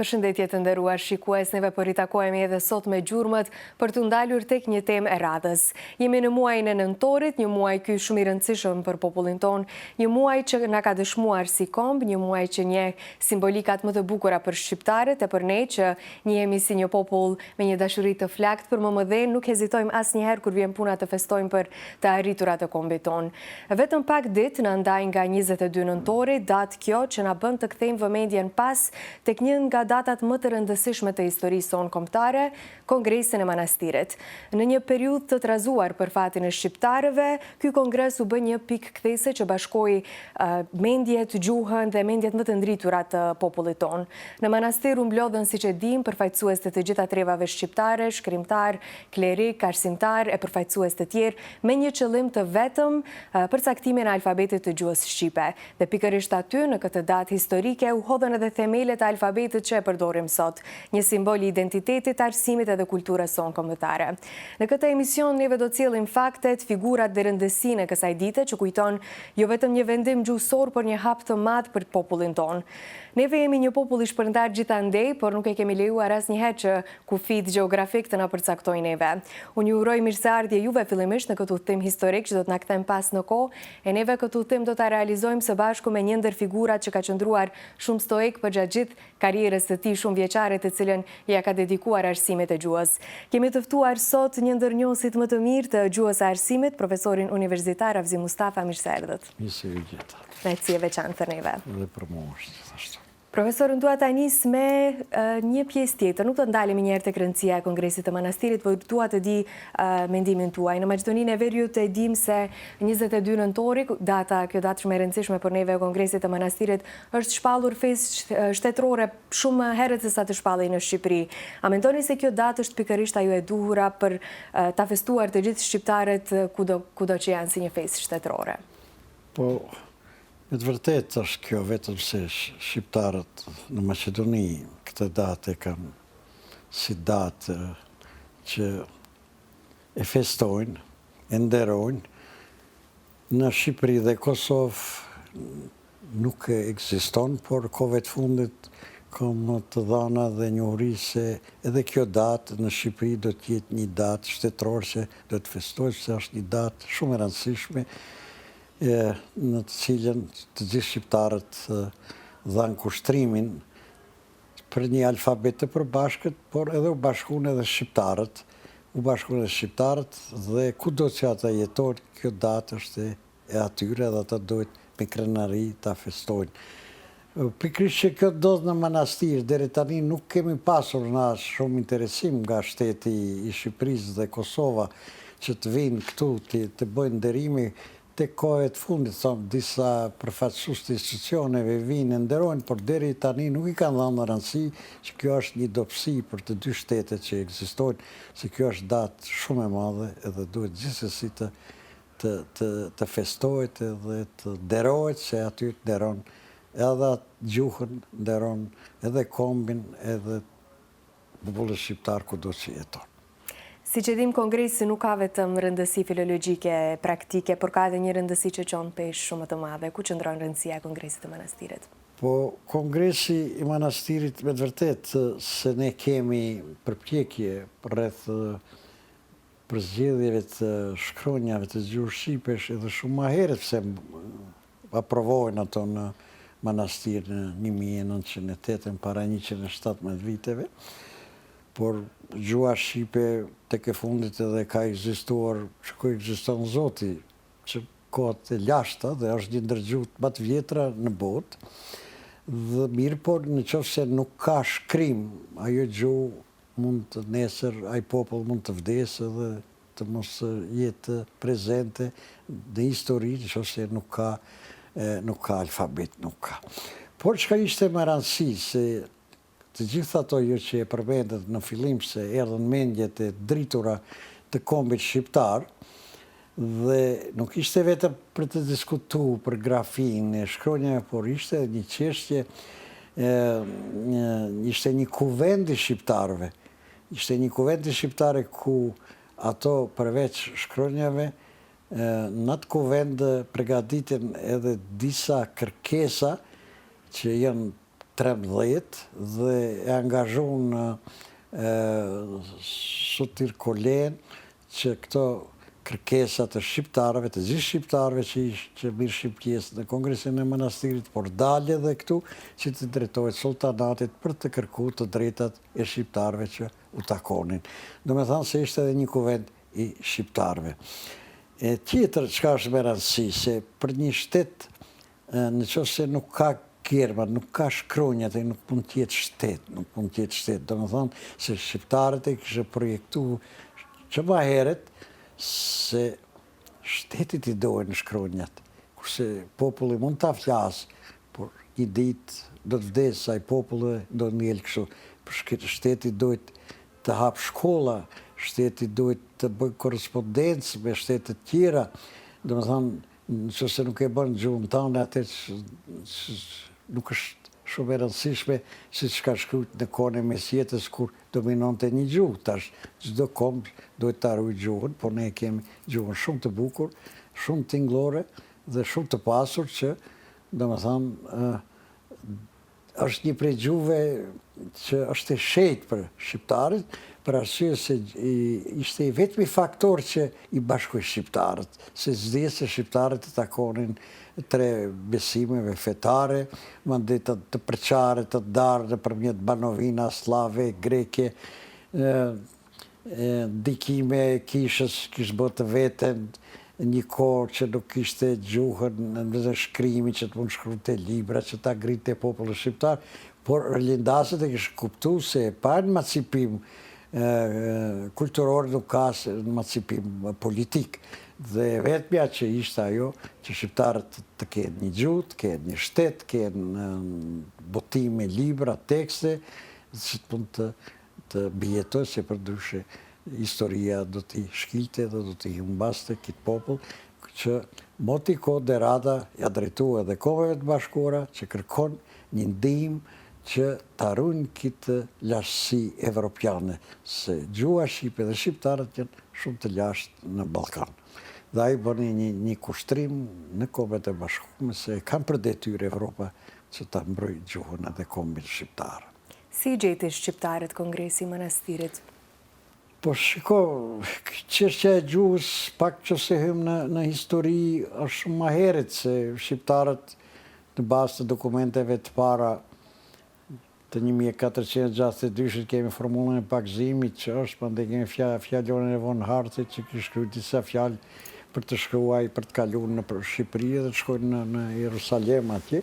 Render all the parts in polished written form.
Përshëndetje të nderuar shikues, neve po ritakojemi edhe sot me gjurmët për të ndalur tek një temë e radhës. Jemi në muajin e nëntorit, një muaj ky shumë i rëndësishëm për popullin ton, një muaj që na ka dëshmuar si komb, një muaj që njeh simbolikat më të bukura për shqiptarët e për ne që njihemi si një popull me një dashuri të flakt për më mëdhen, nuk hezitojmë asnjëherë kur vjen puna të festojmë për të arriturat e kombit ton. Vetëm pak ditë na ndaj nga 22 nëntori, datë kjo që na bën të kthejmë vëmendjen pas tek një nga datat më të rëndësishme të historisë sonë kombëtare, Kongresin e Manastirit. Në një periudhë të trazuar për fatin e shqiptarëve, ky kongres u bë një pikë kthese që bashkoi mendjet, gjuhën dhe mendjet më të ndritura të popullit ton. Në manastir u mblodhen, siç e dim, përfaqësues të gjitha trevave shqiptare, shkrimtar, klerik, arsimtar e përfaqësues të tjerë, me një qëllim të vetëm përcaktimin e alfabetit të gjuhës shqipe. Dhe pikërisht aty, në këtë datë historike, u hodhën edhe themelet e alfabetit që e përdorim sot, një simbol i identitetit, arsimit edhe kulturës sonë kombëtare. Në këtë emision neve do cilëm faktet, figurat dhe rëndësinë e kësaj dite që kujton jo vetëm një vendim gjuhësor, por një hap të madh për popullin ton. Neve jemi një popull i shpërndar gjithandej, por nuk e kemi lejuar asnjëherë që kufit gjeografik të na përcaktojnë neve. Unë ju uroj mirëseardhje juve fillimisht në këtë udhtim historik që do të na kthem pas në kohë, e neve këtë udhtim do ta realizojmë së bashku me një ndër figurat që ka qëndruar shumë stoik për gjatë gjithë karrierës së tij shumë vjeçare, të cilën ja ka dedikuar arsimit e gjuhës. Kemi të ftuar sot një ndër njohësit më të mirë të gjuhës së arsimit, profesorin universitar Avzi Mustafa. Mirëseardhët. Mirësevgjeta. Kënaqësi e veçantë për neve. Dhe për mua është gjithashtu. Profesor, unë dua ta nis me një pjesë tjetër. Nuk do ndalemi një herë tek rëndësia e Kongresit të Manastirit, por dua të di mendimin tuaj. Në Maqedoninë e Veriut e dim se 22 nëntori, kjo datë shumë e rëndësishme për neve e Kongresit të Manastirit, është shpallur festë shtetërore shumë herët se sa të shpallej në Shqipëri. A mendoni se kjo datë është pikërisht ajo e duhura për ta festuar të gjithë shqiptarët kudo që janë si një festë shtetërore? Po, me të vërtet është kjo, vetëm se shqiptarët në Maqedoni këtë datë e kanë si datë që e festojnë, e nderojnë. Në Shqipëri dhe Kosovë nuk ekziston, por kohëve të fundit kam të dhëna dhe njohuri se edhe kjo datë në Shqipëri do të jetë një datë shtetërore që do të festohet, se është një datë shumë e rëndësishme, në të cilën të gjithë shqiptarët dhanë kushtrimin për një alfabet të përbashkët, por edhe u bashkuan edhe shqiptarët, dhe kudo që ata jetojnë, kjo datë është e atyre dhe ata duhet me krenari ta festojnë. Pikërisht që kjo ndodh në manastir, deri tani nuk kemi pasur na shumë interesim nga shteti i Shqipërisë dhe Kosova që të vinë këtu të bëjnë nderimi. Te kohët fundit, disa përfaqësues të institucioneve vinë nderojnë, por deri tani nuk i kanë dhënë rëndësi që kjo është një dobësi për të dy shtetet që ekzistojnë, se kjo është datë shumë e madhe edhe duhet gjithsesi të festohet edhe të nderohet, se aty të nderon edhe gjuhën, nderon edhe kombin, edhe popullin shqiptar kudo që jeton. Si që dim, Kongresi nuk ka vetëm rëndësi filologjike, praktike, por ka edhe një rëndësi që qonë pesh shumë të madhe. Ku qëndron rëndësia e Kongresit të Manastirit? Po, Kongresi i Manastirit, me të vërtet, se ne kemi përpjekje rreth përzgjedhjeve të shkronjave të gjuhës shqipesh edhe shumë më herët se aprovojnë ato në Manastir në 1908, para 117 viteve. Por gjuha shqipe tek e fundit edhe ka ekzistuar që ku ekziston Zoti, që kohët e lashta dhe është një ndër gjuhët më të vjetra në botë. Dhe mirë, por në qoftë se nuk ka shkrim, ajo gjuhë mund të nesër, ai popull mund të vdesë dhe të mos jetë prezente në histori, në qoftë se nuk ka alfabet, nuk ka. Por çka ishte më rëndësi se të gjithë ato që e përmendet në fillim se erdhën mendjet e dritura të kombit shqiptar, dhe nuk ishte vetëm për të diskutuar për grafinë e shkronjave, por ishte një çështje, ishte një kuvend i shqiptarëve. Ishte një kuvend i shqiptarëve ku ato përveç shkronjave, në atë kuvend përgatiten edhe disa kërkesa që janë 13 dhe e angazhon sotir kolen që këto kërkesat të shqiptarëve, të gjithë shqiptarëve që mirë shqiptjes në Kongresin e Manastirit, por dalje dhe këtu që të drejtohet sultanatit për të kërku të drejtat e shqiptarëve që u takonin. Do me thanë se ishte edhe një kuvend i shqiptarëve. Tjetër çka është me rëndësi, se për një shtet, në qoftë se nuk ka kerma, nuk ka shkronjat e nuk mund tjetë shtet, Do me thanë se shqiptarët e kishë projektu që ma heret se shtetit i dojnë shkronjat, kurse populli mund ta flasë, por një ditë do të vdesë, saj populli do të njëllë kështu, për shtetit dojtë të hapë shkolla, shtetit dojtë të bëjë korespondencë me shtetet tjera, do me thanë, nëse nuk e bënë gjuhën tane, atë nuk është shumë e rëndësishme si që ka shkrujt në kone mes jetës kur dominon të një gjuhë. Tash, çdo kom duhet të arruj gjuhën, por ne kemi gjuhën shumë të bukur, shumë tinglore dhe shumë të pasur që, do me thamë, është një prej gjuhëve që është e shejtë për shqiptarit, për arsye se ishte i vetmi faktor që i bashkoi shqiptarët, se s'di se shqiptarët të takonin 3 besimeve fetare, mandej të përqare, të darë nëpërmjet banovina, slave, greke, ndikime kishës, kishë bërë të veten, një kohë që nuk kishte gjuhën në shkrimi që të mund shkruante libra, që ta grinte populli shqiptar, por rindaset e kishë kuptu se pa në macipim kulturor nuk ka macipim politik. Dhe vetëmja që ishte ajo që shqiptarët të kenë një gjuhë, të kenë një shtet, kenë botime, libra, tekste, që të mund të bjetoj se përdryshe historia do t'i shkilte dhe do t'i humbaste kitë popull, që moti kod e rada ja drejtu edhe Kohëve të Bashkuara që kërkon një ndihmë që të arrujnë kitë lashësi evropiane, se gjuha shqipe dhe shqiptarët janë shumë të lashtë në Ballkan. Dhe ai bëni një kushtrim në Kohëve të Bashkuara se kanë për detyrë Evropa që ta mbrojë gjuhën edhe kombin shqiptar. Si gjeti shqiptarët Kongresi i Manastirit? Po shiko, çështja e gjuhës pak që se hym në histori është shumë më herët se shqiptarët në bazë të dokumenteve të para të 1462 kemi formulën e pakëzimit që është, pandej kemi fjalonin e von Hartit që kishte shkruar disa fjalë për të shkruaj, për të kaluar në Shqipëri dhe të shkojnë në Jerusalem atje.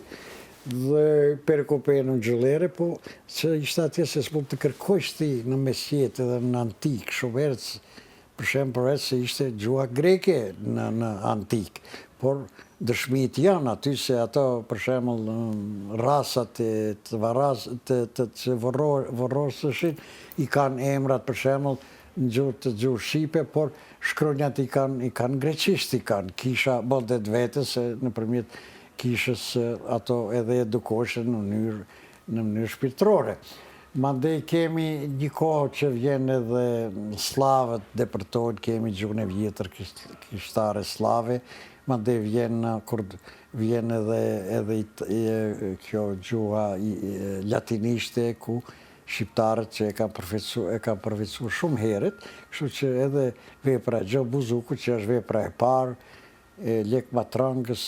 Dhe perikopejnë në gjëllere, po që ishte atje se s'mund të kërkojsh ti në mesjet edhe në antik, shumë herët, për shembull se ishte gjuha greke në antik, por dëshmit janë aty se ato, për shembull, rasat të vorrosëshin i kanë emrat, për shembull, në gjuhë shqipe, por shkronjat i kanë greqisht, i kanë kisha bondet vetës nëpërmjet kishës ato edhe edukohen në mënyrë shpirtërore. Mandej kemi një kohë që vjen edhe slavët depërtojnë, kemi gjuhën e vjetër kishtare slave, mandej vjen edhe kjo gjuha latinishte ku shqiptarët që e kanë përfaqësuar shumë herët, kështu që edhe vepra Gjo Buzuku që është vepra e parë, Lek Matrangës,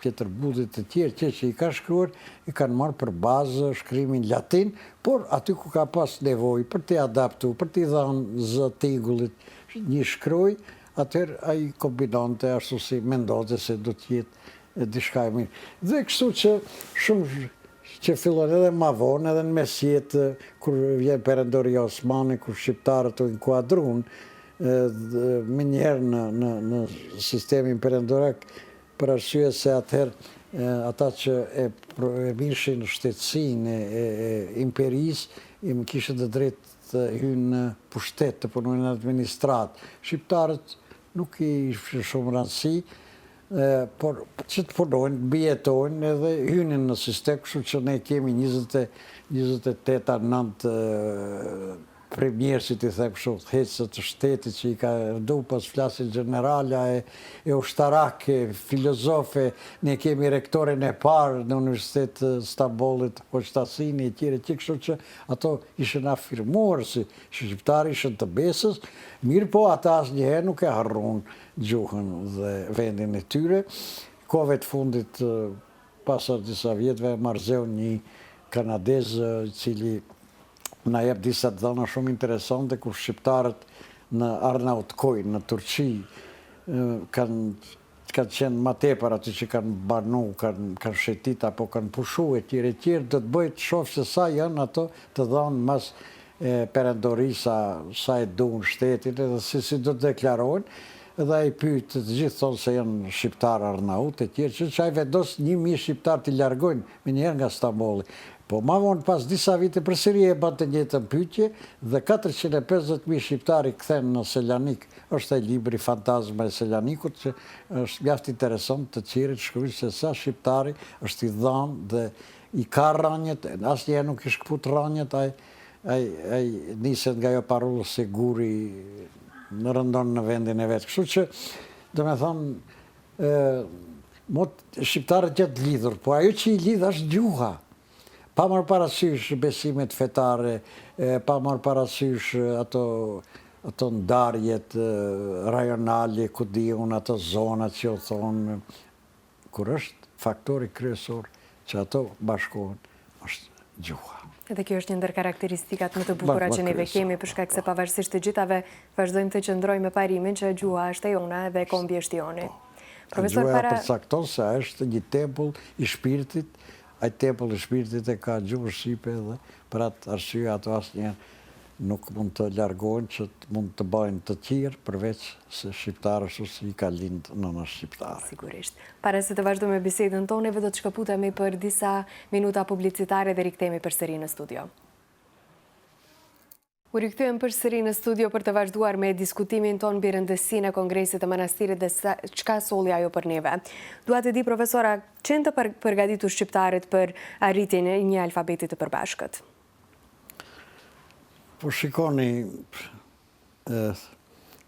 Pjetër Budit të tjerë që i ka shkruar, i kanë marrë për bazë shkrimin latin, por aty ku ka pas nevojë për t'i adaptu, për t'i dhënë zë tingullit një shkruaj, atëherë ai kombinonte ashtu si mendonte se do të jetë diçka e mirë. Dhe kështu që shumë që fillon edhe ma vonë, edhe në mesjet, kur vjen Perendoria Osmane, kur shqiptarët u inkuadruan, më njerë në sistemin perendorak, për arsye se atëherë ata që e mishin shtetësinë e imperisë, i më kishën të drejtë të hynë në pushtet, të punojnë në administrat. Shqiptarët nuk i shumë rëndësi, por që të punojnë, bjetojnë edhe hynin në sistem, kështu që ne kemi 28 9 premierësit I them kështu, hecët të shtetit që I ka rdu, pas flasin generalja e ushtarake, filozofe, ne kemi rektorin e parë në Universitet Stambollit, Hoçtasini, e tjere, kështu që ato ishen afirmuar si shqiptari ishen të besës, mirë po ata asnjëherë nuk e harron gjuhën dhe vendin e tyre. Kohëve të fundit, pasar disa vjetëve, marzeu një kanadez cili na jep disa dhëna shumë interesante ku shqiptarët në Arnautkoj, në Turqi, kanë qenë ma tepër aty që kanë banu, kanë shetit apo kanë pushu e tjere, do të bëjt shofë se sa janë ato të dhanë mas perendorisa, sa e dunë shtetin, edhe si do të deklarojnë, edhe I pyet të gjithë thonë se janë shqiptar Arnaut e tjerë, që ai vendos 1000 shqiptar të largojnë me njerë nga Stambolli. Po ma vonë pas disa vite përsëri e bante njëjtën pyetje dhe 450.000 shqiptari kthen në Selanik. Është ai libri Fantazma e Selanikut që është mjaft interesant të qirit shkruaj se sa shqiptari është I dhanë dhe I ka rranjet, asnjëherë nuk I shkput rranjet, ai niset nga ajo parolla se guri në rëndon në vendin e vetë. Kështu që, do me thonë, shqiptarët jetë lidhur, po ajo që I lidh është gjuha. Pa marrë parasysh besimet fetare, pa marrë parasysh ato ndarjet rajonale, ku diun ato zonat që o thonë, kur është faktori kryesor që ato bashkohen, është gjuha. Edhe kjo është një ndër karakteristikat më të bukura që neve kemi, për shkak se pavarësisht të gjithave vazhdojmë të qëndrojmë me parimin që gjuha është e jona dhe kombi është joni. Gjuha përcakton se është një tempull I shpirtit, ai tempull I shpirtit e ka gjuhë shqipe dhe për atë arsye ato asnjëherë nuk mund të largohen që mund të bëjnë të tjerë përveç se shqiptarë ashtu si I ka lindë nëna shqiptare. Sigurisht. Para se të vazhdojmë bisedën tonë, do të shkëputemi për disa minuta publicitare dhe rikthehemi përsëri në studio. U rikthyem përsëri në studio për të vazhduar me diskutimin tonë mbi rëndësinë e Kongresit të Manastirit dhe çka solli ajo për neve. Dua të di, profesora, çën të përgatitur shqiptarët për arritjen e një alfabeti të përbashkët? Po shikoni,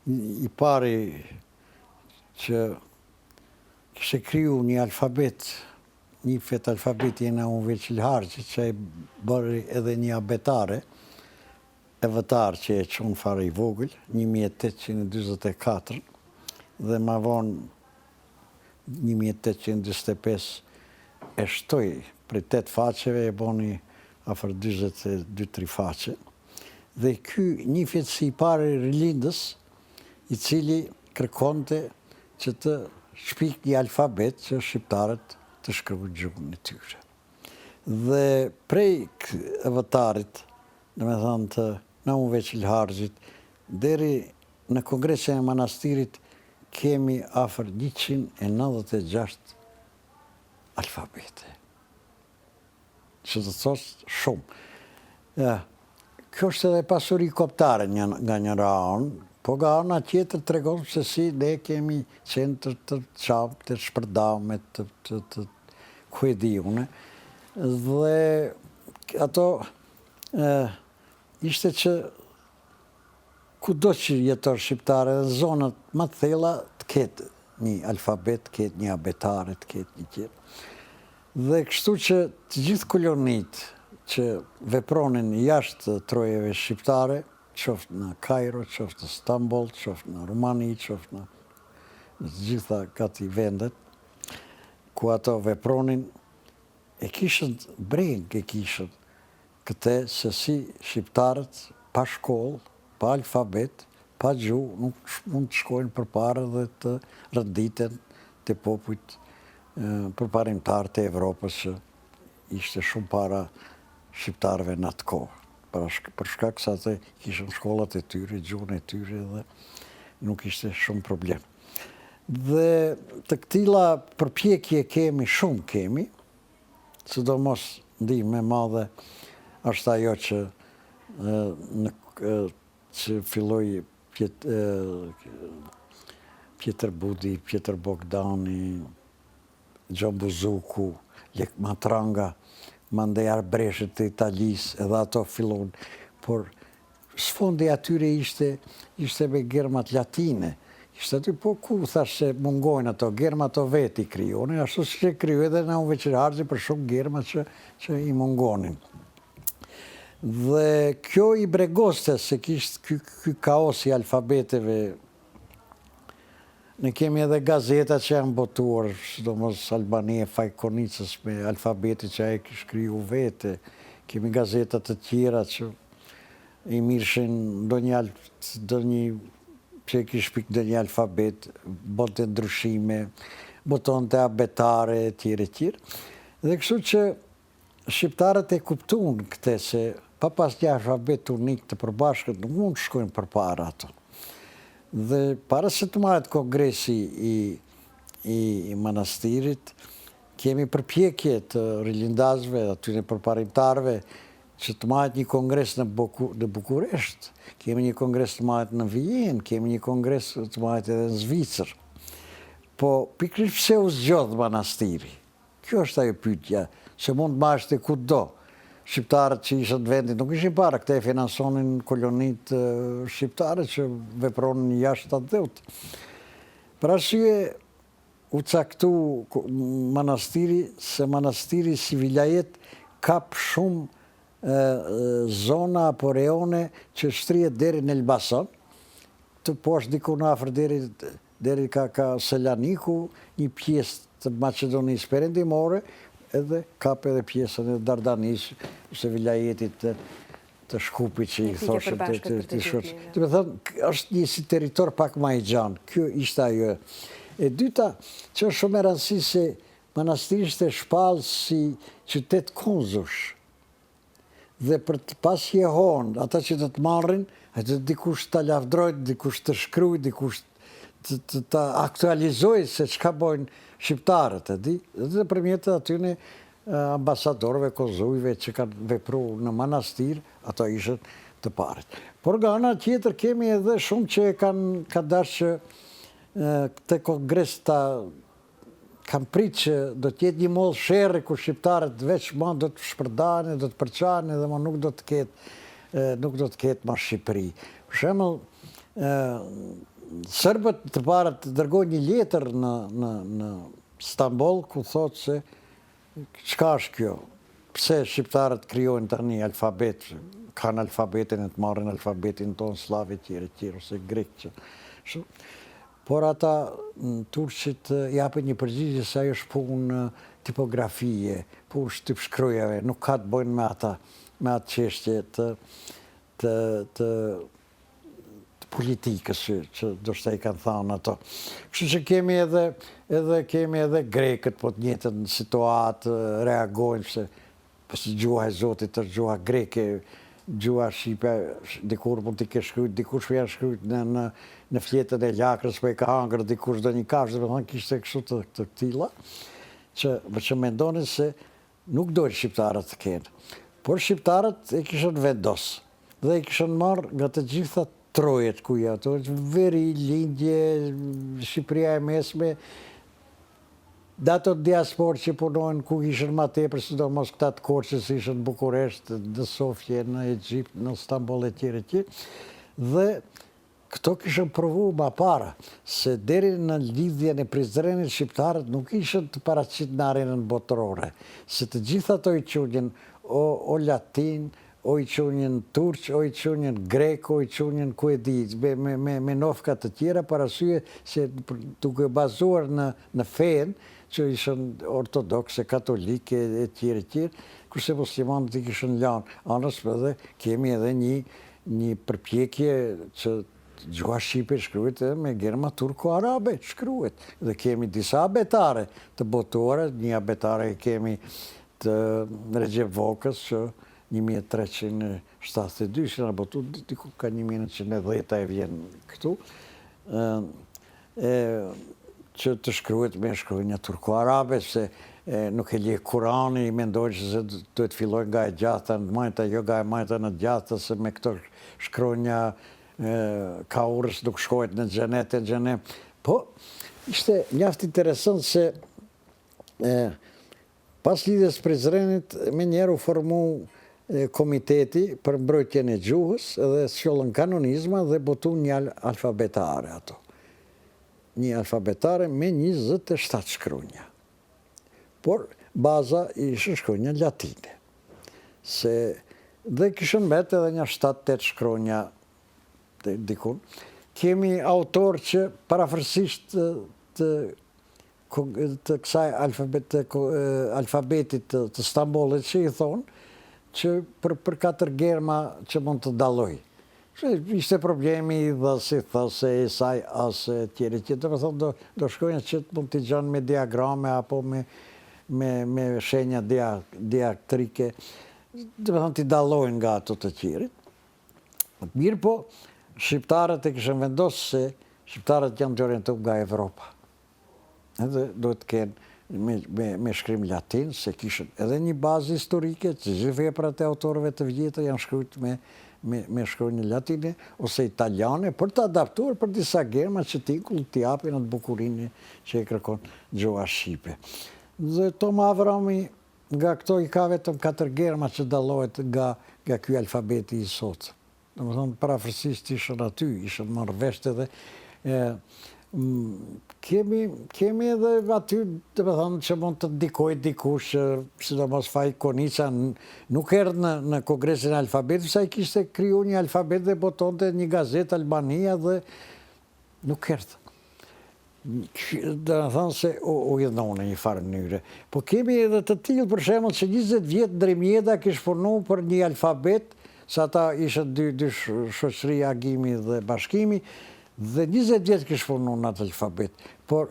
I pari që kishte kriju një alfabet, një fet alfabeti në unë veçilharë, që e bëri edhe një abetare, e vëtar që e qonë fare I vogël, 1824, dhe ma vonë 1825 e shtoj për 8 faqeve, e boni afër 22-3 faqe. Dhe ky një fet si I pari rilindës, I cili kërkonte që të shpik një alfabet që shqiptarët të shkruajnë gjuhën e tyre. Dhe prej vëtarit, në me thënë të Naum Veçilharxhit, deri në Kongresin e Manastirit kemi afër 196 alfabete. Që të thotë shumë. Kjo është edhe pasuri koptare nga njëra anë, po nga ana tjetër tregon se si ne kemi centër të çapë, të shpërdame, të kuediune. Dhe ato ishte që kudo që jeton shqiptare dhe zonat më të thella të ketë një alfabet, të ketë një abetare, të ketë një tjetër. Dhe kështu që të gjithë kolonit që vepronin jashtë trojeve shqiptare, qoftë në Kairo, qoftë në Stamboll, qoftë në Rumani, qoftë në të gjitha gati vendet, ku ato vepronin, e kishën breng e kishën këte se si shqiptarët pa shkollë, pa alfabet, pa gjuhë, nuk mund të shkojnë përpara dhe të rënditen të popujt përparimtar të Evropës që ishte shumë para shqiptarëve në atë kohë. Për shkak se atë kishën shkollat e tyre, gjuhën e tyre dhe nuk ishte shumë problem. Dhe të këtilla përpjekje shumë, sidomos ndihmë e madhe është ajo që filloi Pjetër Budi, Pjetër Bogdani, Gjon Buzuku, Lek Matranga, mandej arbreshet të Italisë, edhe ato fillon, por sfondi atyre ishte me germat latine. Ishte aty, po ku thash se mungojnë ato, germa ato veti kryoni, ashtu që kryu edhe në unë veqërarëgje për shumë germa që i mungonin. Dhe kjo i bregoste se kishtë ky kaos i alfabeteve. Ne kemi edhe gazeta që janë botuar, sidomos Albania Fajkonicës me alfabeti që ai kishte kriju vete. Kemi gazeta të tjera që i mirshin ndonjë që e kishte pik ndonjë alfabet, bonte ndryshime, botonte abetare e tjere. Dhe kështu që shqiptarët e kuptuan këtë se pa pas një alfabet unik të përbashkët nuk mund të shkojnë përpara ato. Dhe para se të marrët kongresi i manastirit, kemi përpjekje të rilindazve, atyre përparimtarve, që të marrët një kongres në Bukuresht, kemi një kongres të marrët në Vijenë, kemi një kongres të marrët edhe në Zvicër. Po, pikrisht pse u zgjodh manastiri? Kjo është ajo pyetja, se mund të marrësh te kudo. Shqiptarët që ishën të vendit nuk ishin para, këte e finansonin kolonit shqiptare që vepronin jashtë atë dheut. Për arsye u caktu manastiri, se manastiri si vilajet kap shumë zona apo reone që shtrihet deri në Elbasan, të poshtë diku në afër deri ka Selaniku, një pjesë të Maqedonisë perëndimore, edhe kap edhe pjesën e Dardanis, ose vilajetit të Shkupit që i thoshën të shkoç. Të me thënë, është një si territor pak ma i gjanë. Kjo ishte ajo. E dyta, që është shumë e rëndësi se manastiri ishte shpallë si qytet konzush. Dhe për të pas jehon, ata që të marrin, atë dikush të lavdrojt, dikush të shkruj, dikush të aktualizoj se çka bojnë shqiptarët, e di, dhe përmjetë atyne ambasadorëve, konzujve që kanë vepru në manastir, ato ishën të parët. Por nga ana tjetër kemi edhe shumë që kanë dashë këtë kongres kanë pritë që do t'jetë një mollë sherrë ku shqiptarët veç ma do të shpërdane, do të përçane dhe ma nuk do të ketë ma Shqipëri. Për shembull, Serbët të parët të dërgojnë një letër në Stamboll ku thotë se çka është kjo? Pse shqiptarët krijojnë tani alfabet, kanë alfabetin e të marrin alfabetin tonë slavë tjerë ose grek që. Por ata turqit japin një përgjigje se ajo është punë tipografie, punë shtypshkruajave, nuk ka të bëjnë me atë çështje të politikës që do shta i kanë thënë ato. Kështu që kemi edhe grekët, po të njëjtën situatë reagojnë se pasi gjuha e Zotit është gjuha greke, gjuha shqipe, dikur mund t'i ke shkryt, dikush janë shkryt në fletën e lakrës, po e ka hangër, dikush do një kafshë, dhe me thënë kishte kështu të këtilla, që mendonin se nuk dojnë shqiptarët të kenë. Por shqiptarët e kishën vendos, dhe e kishën marrë nga të gjitha trojet ku ato, veri, lindje, Shqipëria e mesme, dhe ato diasporë që punojnë ku ishën ma tepër, sidomos këta të Korçës ishën në Bukuresht, në Sofje, në Egjipt, në Stamboll e tjere. Dhe këto kishën provu ma para, se deri në lidhjen e Prizrenit shqiptarët nuk ishën të paraqit në arenën botërore, se të gjitha ato i qunin o latin, o i qunin turq, o i qunin grek, o i qunin ku e di, me nofka të tjera, parasyje se duke bazuar në fenë, që ishën ortodokse, katolike e tjere, kurse muslimanët i kishën lanë. Anës edhe kemi edhe një përpjekje që gjuha shqipe shkruhet me germa turko-arabe shkruhet. Dhe kemi disa abetare të botuara, një abetare kemi të Recep Vokës, që 1372, që në botu, diku ka 1910 e vjen këtu, që të shkruhet me shkruajnja turko-arabe, se nuk e lje Kurani, i mendojnë që se duhet fillojnë nga e gjata në majta, jo nga e majta në gjata, se me këto shkruajnja ka urës nuk shkojt në xhenet. Po, ishte mjaft interesant se pas lidhjes Prizrenit, me njerë u formu komiteti për mbrojtjen e gjuhës dhe shollën kanonizma dhe botu një alfabetare ato. Një alfabetare me 27 shkronja. Por baza ishë shkronja latine. Dhe kishën mbet edhe një 7-8 shkronja dikun. Kemi autor që parafërsisht të kësaj alfabetit të Stambollit që i thonë, që për 4 germa që mund të dalloj. Ishte problemi dhe si thëse e saj asë tjeri që të me thonë do shkojnë që mund të gjanë me diagrame apo me shenja diaktrike, të me thonë të dallojnë nga ato të tjerit. Mirë po, shqiptarët e kishën vendosë se shqiptarët janë të orientuar nga Evropa. Edhe duhet të kenë me shkrim latin, se kishën edhe një bazë historike, që gjithë veprat e autorëve të vjetër janë shkruajtur me shkronjë latine ose italiane, për të adaptuar për disa germa që tikull t'i japin atë bukurinë që e kërkon gjuha shqipe. Dhe Toma Avrami, nga këto i ka vetëm 4 germa që dallohet nga ky alfabeti i sot. Dhe më thonë, parafërsisht ishën aty, ishën marrë vesh edhe kemi edhe aty, dhe më thonë, që mund të ndikoj dikush, sidomos Faj Konica, nuk erdhë në Kongresin e Alfabetit, sa i kishte kriju një alfabet dhe botonte një gazet Albania dhe nuk erdhë. Dhe më thonë se u idhënohë në një farë mënyre. Po kemi edhe të tillë, për shembull, që 20 vjetë Ndrimjeda kishë punu për një alfabet, sa ata ishën dy shoqëri Agimi dhe Bashkimi, dhe 20 vjetë kishë punu në atë alfabet. Por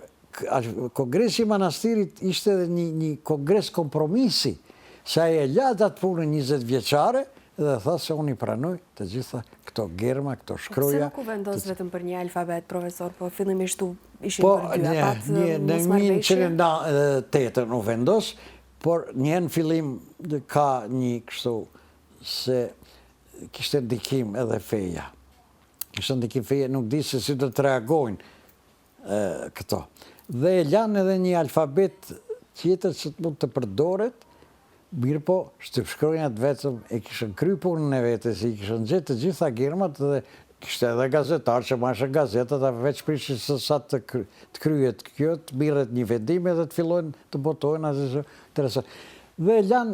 Kongresi i Manastirit ishte edhe një kongres kompromisi, sa e latë atë punë 20 vjeçare, dhe tha se unë i pranoj të gjitha këto germa, këto shkroja. Pse nuk u vendos vetëm për një alfabet, profesor, po fillimisht ishin për dy, apat mos marrëveshje? Po, në 1908 u vendos, por në fillim ka një kështu se kishte ndikim edhe feja. Kishte ndikim feja, nuk di se si do të reagojnë këto. Dhe e lanë edhe një alfabet tjetër që të mund të përdoret, mirë po, shtypshkronjat vetëm e kishën kry punën e vetes, i kishën gjetë të gjitha germat dhe kishte edhe gazetar që marrëshën gazetat, a veç prishin se sa të kryet kjo, të mirët një vendim edhe të fillojnë të botojnë asë interesant. Dhe lanë,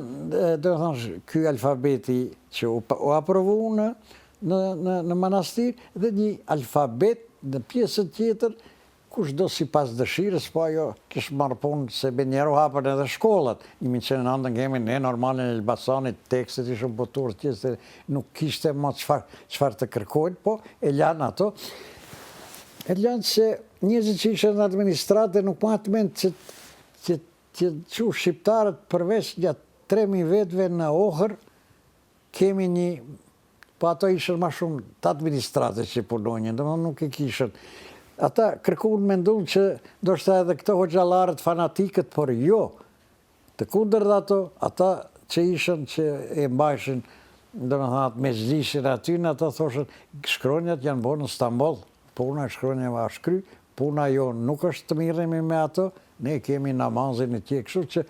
dhe më thonë, ky alfabeti që u aprovu në manastir, dhe një alfabet në pjesën tjetër, kush do si pas dëshirës, po ajo kishë marrë punë se be njeru hapën edhe shkollat. 1909 kemi ne normalin e Elbasanit, tekstet ishën botur tjesë, nuk kishte ma qfar të kërkojnë, po e lanë ato. E lanë se njëzit që ishën në administratë nuk ma të menë që që shqiptarët përveç një 3.000 vetëve në Ohër, kemi një, po ato ishën ma shumë të administratës që punojnë, dhe nuk e kishën. Ata kërkuan mendun që do shta edhe këto hoxhallarët fanatikët, por jo, të kundër dhe ato, ata që ishën që e mbajshin, dhe me thënë, me zlishin aty, në ata thoshën, shkronjat janë bërë në Stambol, puna shkronja va shkry, puna jo nuk është të mirëmi me ato, ne kemi namazin e tje, kështu që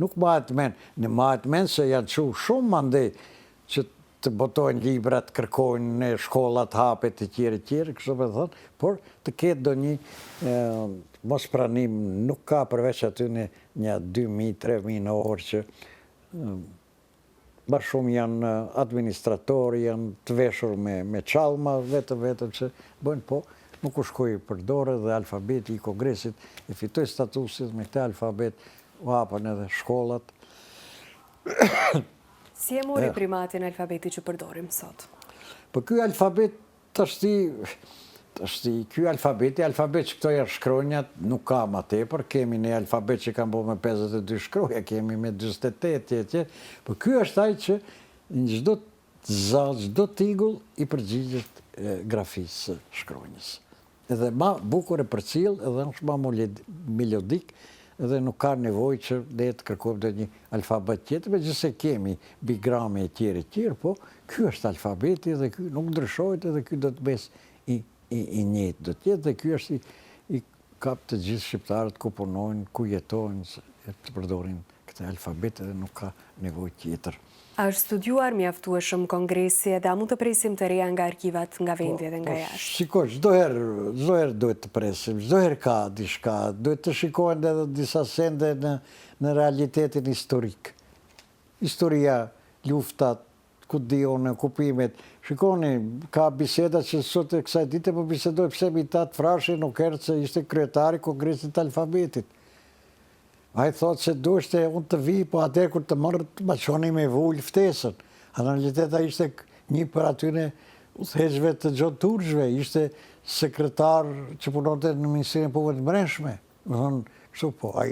nuk mahet men. Në mahet men se janë që shumë mandej që të botojnë librat, kërkojnë në shkollat, hapet e tjere, kështu me thonë, por të ketë do një mos pranim, nuk ka përveç aty një 2.000-3.000 në orë që ma shumë janë administratori, janë të veshur me qalma, vetëm që bëjnë, po nuk u shkoj përdore dhe alfabeti i Kongresit e fitoj statusit me këte alfabet, u hapën edhe shkollat. Si e mori primatin alfabeti që përdorim sot? Po ky alfabet ky alfabet që këto janë shkronjat, nuk ka ma tepër, kemi një alfabet që kanë bo me 52 shkroja, kemi me 28, po ky është aj që në gjdo tigull i përgjigjet grafisë shkronjës. Edhe ma bukur e përcil, edhe është ma melodik, edhe nuk ka nevoj që ne të kërkojmë dhe një alfabet tjetër, me gjithse kemi bigrame e tjere, po ky është alfabeti dhe ky nuk ndryshojt edhe ky do të bes i njëtë do tjetë dhe ky është i kap të gjithë shqiptarët ku punojnë, ku jetojnë, të përdorin këtë alfabet edhe nuk ka nevoj tjetër. A është studiuar mjaftueshëm kongresi dhe a mund të presim të reja nga arkivat nga vendi dhe nga jashtë? Shikoj, çdo herë duhet të presim, çdo herë ka diçka, duhet të shikojnë edhe disa sende në realitetin historik. Historia, luftat, ku dion, okupimet. Shikoni, ka biseda që sot e kësaj dite po bisedoj pse Mitat Frashi nuk erdhi se ishte kryetari i Kongresit të Alfabetit. A i thot se do ishte unë të vi, po atër kur të mërë të ma qoni me vull ftesën. Analiteta ishte një për atyne udhëheqësve të Gjon Turgjve, ishte sekretar që punonte në Ministrinë e Punëve të Brendshme. Më thonë, kështu po, a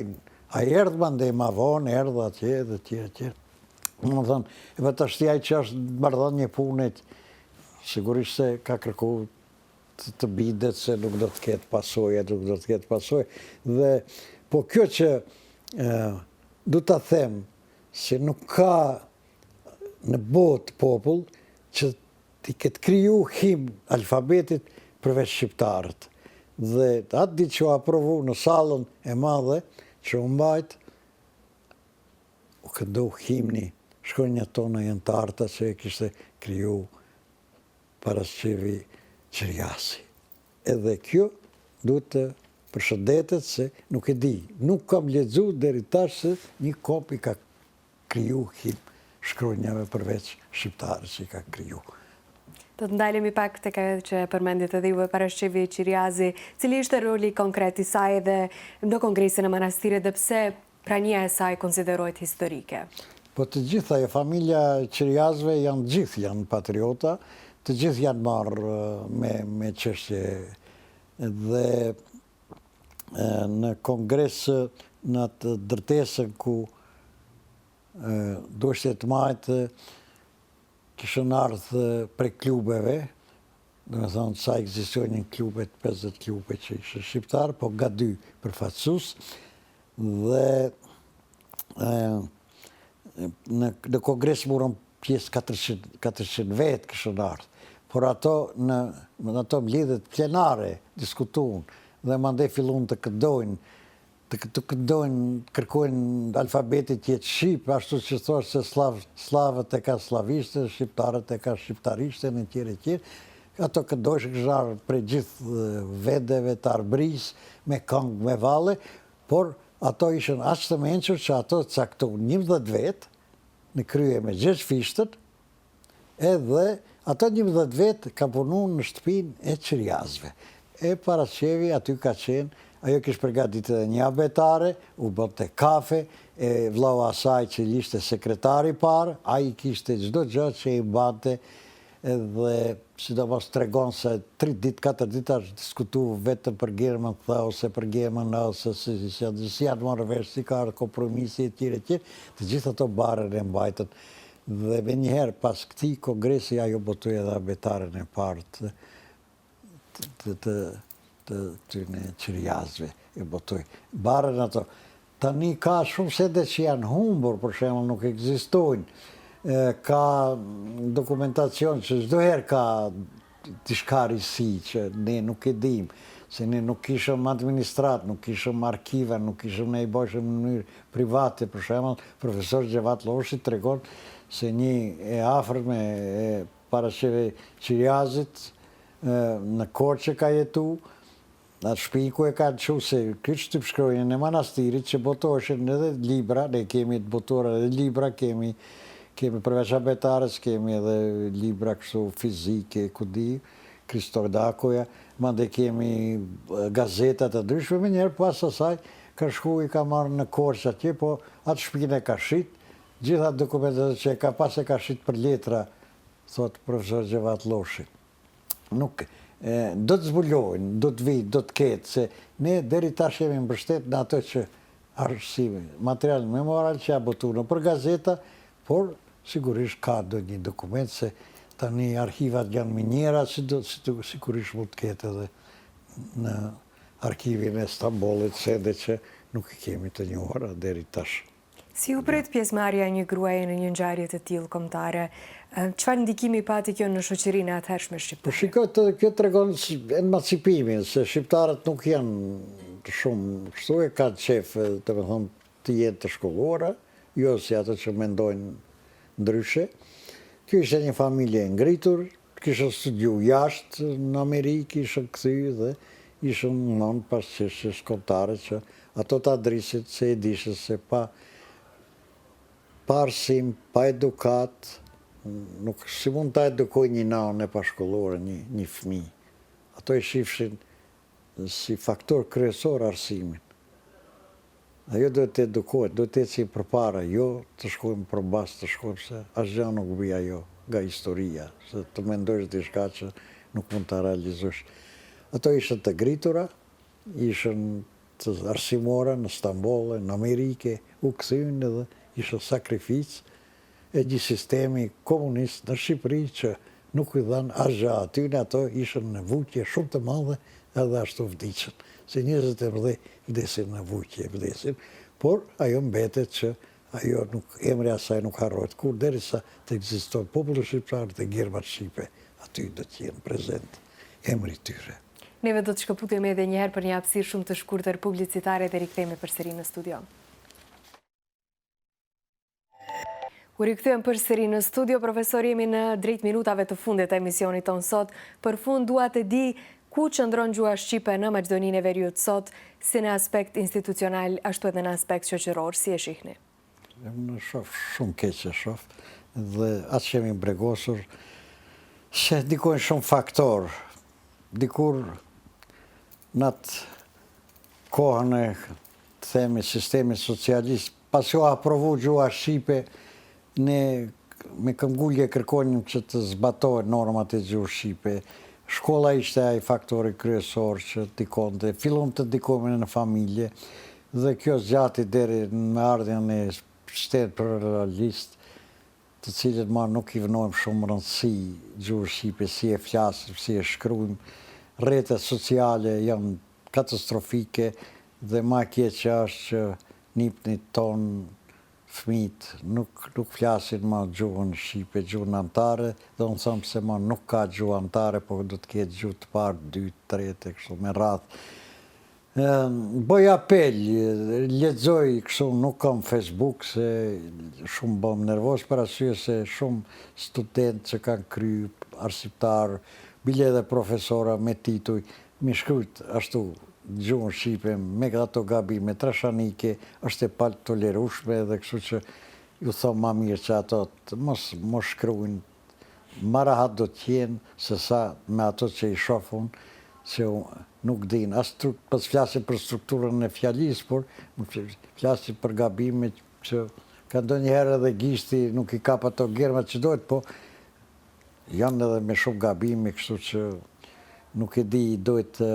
i erdhë ma ndej ma vonë, erdhë atje dhe tjere. Më thonë, e për të shtjaj që është bardhën një punët, sigurisht se ka kërku të bidet se nuk do të ketë pasoje, Dhe, po kjo që du të them se nuk ka në botë popull që ti këtë kriju him alfabetit përveç shqiptarët. Dhe atë ditë që aprovu në salën e madhe që u mbajt, u këndu himni, shkronja tona janë të arta që e kishte kriju Paraskevi Qiriasi. Edhe kjo duhet të përshëndetet se nuk e di. Nuk kam lexu deri tash se një kop i ka kriju him shkronjave përveç shqiptarës që i ka kriju. Do të ndalemi pak tek ajo që përmendit edhe juve Paraskevi Qiriasi, cili ishte roli konkret i saj dhe në Kongresin e Manastirit dhe pse prania e saj konsiderohet historike? Po të gjitha e familja Qiriasve janë patriota, të gjithë janë marrë me çështje dhe në kongres në atë dërtesën ku do ishte të majtë kishën ardhë prej klubeve, dhe me thonë sa ekzistojnë klubet, 50 klube që ishë shqiptarë, po nga 2 përfaqësues dhe në kongres morën pjesë 400 vetë kishën ardhë, por ato në ato mlidhet plenare diskutuan dhe mandej fillun të këndojnë, kërkojnë alfabetit jetë shqip, ashtu që thosh se slavët e ka slavishte, shqiptarët e ka shqiptarishte, në tjere. Ato këndojshë kësharë prej gjithë vedeve të arbris, me këngë, me vale, por ato ishën aqë të menqër që ato caktu 11 vetë, në krye me 6 fishtët, edhe ato 11 vetë ka punu në shtëpin e Qiriasve. E Paraskevi aty ka qenë, ajo kishë përgatitur edhe një abetare, u bënte kafe, e vllau asaj që ishte sekretari parë, ai kishte çdo gjë që i bante edhe sidomos tregon se 3 ditë, 4 ditë është diskutu vetëm për German Thau, ose për German ose si janë marrë vesh, si ka kompromisi e tjere, të gjithë ato barën e mbajtën. Dhe me njëherë pas këtij kongresi ajo botoi edhe abetaren e parë të Qiriasve e botoj. Barën ato. Tani ka shumë sende që janë humbur, për shembull nuk ekzistojnë. Ka dokumentacion që çdo herë ka diçka risi që ne nuk e dim, se ne nuk kishëm administrat, nuk kishëm arkiva, nuk kishëm ne i bëshëm në mënyrë private, për shembull, profesor Gjevat Lloshi tregon se një e afërme e Paraskevi Qiriasit në Korçë ka jetu, atë shpiku e ka që se këtë shtyp shkronjën e manastirit që botoheshin edhe libra, ne kemi të botuar edhe libra, kemi përveç abetarës, kemi edhe libra kështu fizike, kudi, Kristodakoja, mande kemi gazetat e ndryshme, me njerë pas asaj ka shku i ka marrë në Korçë atje, po atë shpinë e ka shit, gjitha dokumentet që ka pas e ka shit për letra, thot profesor Gjevat Lloshi. Nuk do të zbulojnë, do të vijë, do të ketë, se ne deri tash jemi mbështet në ato që arsive, material memoral që ja botu në për gazeta, por sigurisht ka do një dokument se tani arkivat janë minjera, sigurisht mund të ketë edhe në arkivin e Stambollit, sende që nuk i kemi të njohura deri tash. Si u pret pjesëmarrja e një gruaje në një ngjarje të tillë kombëtare? Çfarë ndikimi pati kjo në shoqërinë e atëhershme shqiptare? Po shikoj, kjo tregon emancipimin, se shqiptarët nuk janë shumë kështu e kanë qef, domethënë, të jenë të shkolluara, jo si ato që mendojnë ndryshe. Kjo ishte një familje ngritur, kisha studiu jashtë në Amerikë, isha këthy dhe ishën non pas çështjes kombëtare që ato ta drisit se e dishën se pa arsim, pa edukat, nuk si mund ta edukoj një nanë e pashkollore një fëmijë. Ato e shifshin si faktor kryesor arsimin. Ajo duhet të edukohet, duhet të eci përpara, jo të shkojmë përbas, të shkojmë se asgjë nuk bëj ajo nga historia, se të mendojsh diçka që nuk mund të realizosh. Ato ishën të gritura, ishën të arsimore në Stamboll, në Amerike, u kthyn edhe ishën sakrificë e një sistemi komunist në Shqipëri që nuk i dhanë asgjë atyne, ato ishën në vujtje shumë të madhe edhe ashtu vdiqën. Se njerëzit e mëdhej vdesin në vujtje, vdesin, por ajo mbetet që ajo nuk, emri asaj nuk harrohet kur, derisa të ekziston populli shqiptar dhe gjermat shqipe, aty do të jenë prezent emri tyre. Neve do të shkëputemi edhe njëherë për një hapësirë shumë të shkurtër publicitare dhe rikthehemi përsëri në studio. Kur rikthehemi përsëri në studio, profesor, jemi në drejt minutave të fundit të emisionit tonë sot. Për fund dua të di ku qëndron gjuha shqipe në Maqedoninë e Veriut sot, si në aspekt institucional, ashtu edhe në aspekt shoqëror, si e shihni? Në shoh shumë keq e shoh, dhe atë që jemi bregosur, se ndikojnë shumë faktor. Dikur në atë kohën e themi sistemi socialist, pas jo aprovu gjuha shqipe, ne me këmbgulje kërkonim që të zbatohen normat e gjuhës shqipe. Shkolla ishte ai faktori kryesor që ndikonte, fillon të ndikojmë në familje, dhe kjo zgjati deri në ardhjen e shtetit pluralist, të cilët ma nuk i vënojmë shumë rëndësi gjuhës shqipe, si e flasim, si e shkruajmë. Rrjetet sociale janë katastrofike dhe ma keqja është që nipnit ton fëmijët nuk flasin ma gjuhën shqipe, gjuhën anëtare, dhe unë thëmë se ma nuk ka gjuhë anëtare, po do të ketë gjuhë të parë, 2, 3, kështu me radhë. Bëj apel, lexoj kështu, nuk kam Facebook, se shumë bëm nervoz për arsye se shumë studentë që kanë kry arsimtar, bile edhe profesora me tituj, mi shkruajt ashtu gjuhën shqipe me ato gabime trashanike, është e pa tolerueshme, dhe kështu që ju thom ma mirë që ato mos shkruajnë, ma rahat do të jenë se sa me ato që i shofun, që nuk din, as pas flasin për strukturën e fjalisë, por flasin për gabime që ka ndonjëherë edhe gishti nuk i kap ato germat që dojtë, po janë edhe me shumë gabime, kështu që nuk e di, dojtë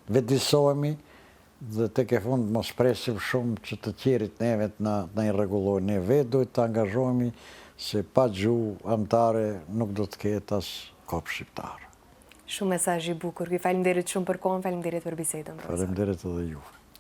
vetëdijsohemi dhe tek e fund mos presim shumë që të tjerit neve na i rregullojnë. Ne vetë duhet të angazhohemi se pa gjuhë anëtare nuk do të ketë as kop shqiptar. Shumë mesazh i bukur. Faleminderit shumë për kohën, faleminderit për bisedën. Faleminderit edhe ju.